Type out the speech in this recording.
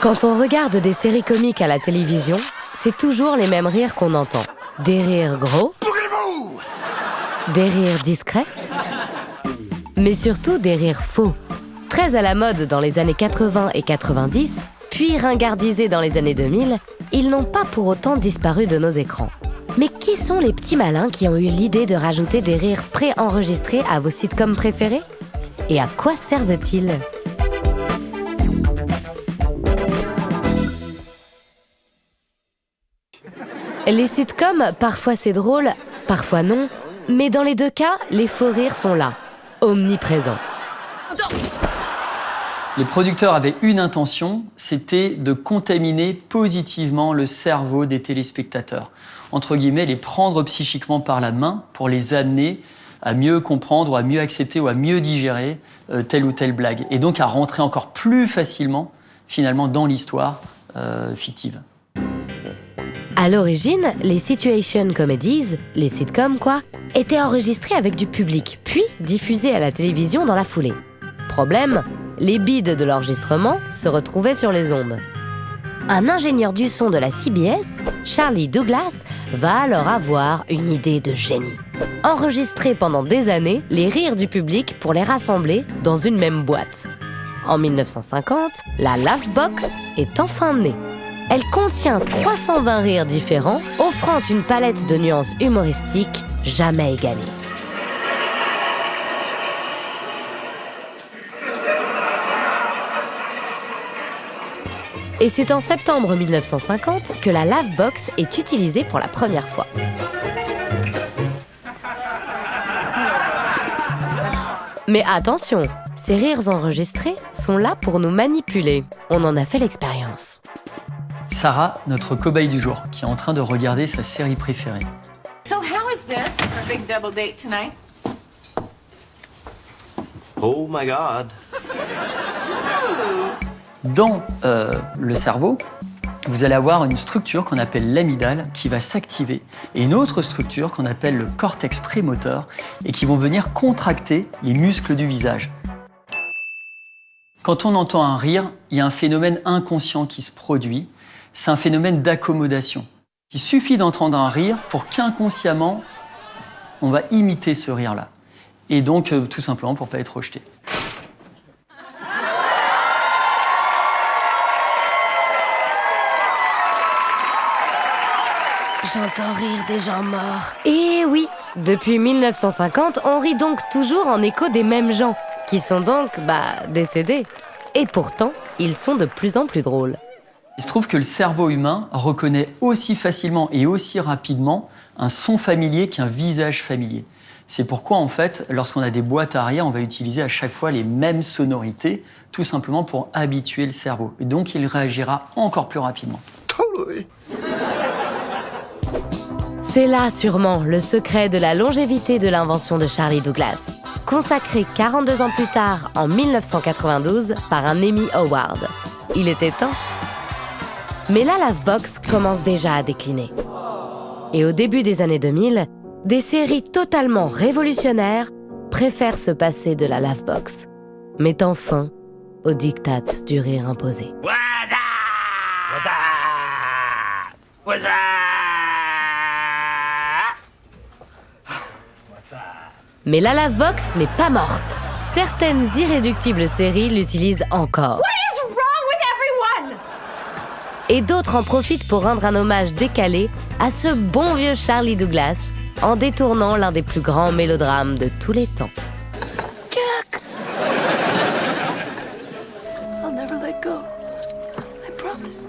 Quand on regarde des séries comiques à la télévision, c'est toujours les mêmes rires qu'on entend. Des rires gros, des rires discrets, mais surtout des rires faux. Très à la mode dans les années 80 et 90, puis ringardisés dans les années 2000, ils n'ont pas pour autant disparu de nos écrans. Mais qui sont les petits malins qui ont eu l'idée de rajouter des rires pré-enregistrés à vos sitcoms préférés? Et à quoi servent-ils? Les sitcoms, parfois c'est drôle, parfois non, mais dans les deux cas, les faux rires sont là, omniprésents. Les producteurs avaient une intention, c'était de contaminer positivement le cerveau des téléspectateurs. Entre guillemets, les prendre psychiquement par la main pour les amener à mieux comprendre ou à mieux accepter ou à mieux digérer telle ou telle blague. Et donc à rentrer encore plus facilement, finalement, dans l'histoire fictive. À l'origine, les situation comedies, les sitcoms quoi, étaient enregistrés avec du public, puis diffusés à la télévision dans la foulée. Problème, les bides de l'enregistrement se retrouvaient sur les ondes. Un ingénieur du son de la CBS, Charlie Douglas, va alors avoir une idée de génie. Enregistrer pendant des années les rires du public pour les rassembler dans une même boîte. En 1950, la Laughbox est enfin née. Elle contient 320 rires différents, offrant une palette de nuances humoristiques jamais égalée. Et c'est en septembre 1950 que la Laughbox est utilisée pour la première fois. Mais attention, ces rires enregistrés sont là pour nous manipuler. On en a fait l'expérience. Sarah, notre cobaye du jour, qui est en train de regarder sa série préférée. So how is this for a big double date tonight? Oh my God. Dans le cerveau, vous allez avoir une structure qu'on appelle l'amygdale qui va s'activer et une autre structure qu'on appelle le cortex prémoteur et qui vont venir contracter les muscles du visage. Quand on entend un rire, il y a un phénomène inconscient qui se produit. C'est un phénomène d'accommodation. Il suffit d'entendre un rire pour qu'inconsciemment, on va imiter ce rire-là. Et donc, tout simplement pour ne pas être rejeté. J'entends rire des gens morts. Et oui, depuis 1950, on rit donc toujours en écho des mêmes gens, qui sont donc, décédés. Et pourtant, ils sont de plus en plus drôles. Il se trouve que le cerveau humain reconnaît aussi facilement et aussi rapidement un son familier qu'un visage familier. C'est pourquoi, en fait, lorsqu'on a des boîtes à rire, on va utiliser à chaque fois les mêmes sonorités, tout simplement pour habituer le cerveau. Et donc, il réagira encore plus rapidement. Totally. C'est là, sûrement, le secret de la longévité de l'invention de Charlie Douglas, consacré 42 ans plus tard, en 1992, par un Emmy Award. Il était temps. Mais la Laughbox commence déjà à décliner. Et au début des années 2000, des séries totalement révolutionnaires préfèrent se passer de la Laughbox, mettant fin au diktat du rire imposé. Mais la Laughbox n'est pas morte. Certaines irréductibles séries l'utilisent encore. Et d'autres en profitent pour rendre un hommage décalé à ce bon vieux Charlie Douglas en détournant l'un des plus grands mélodrames de tous les temps. Jack! I'll never let go. I promise.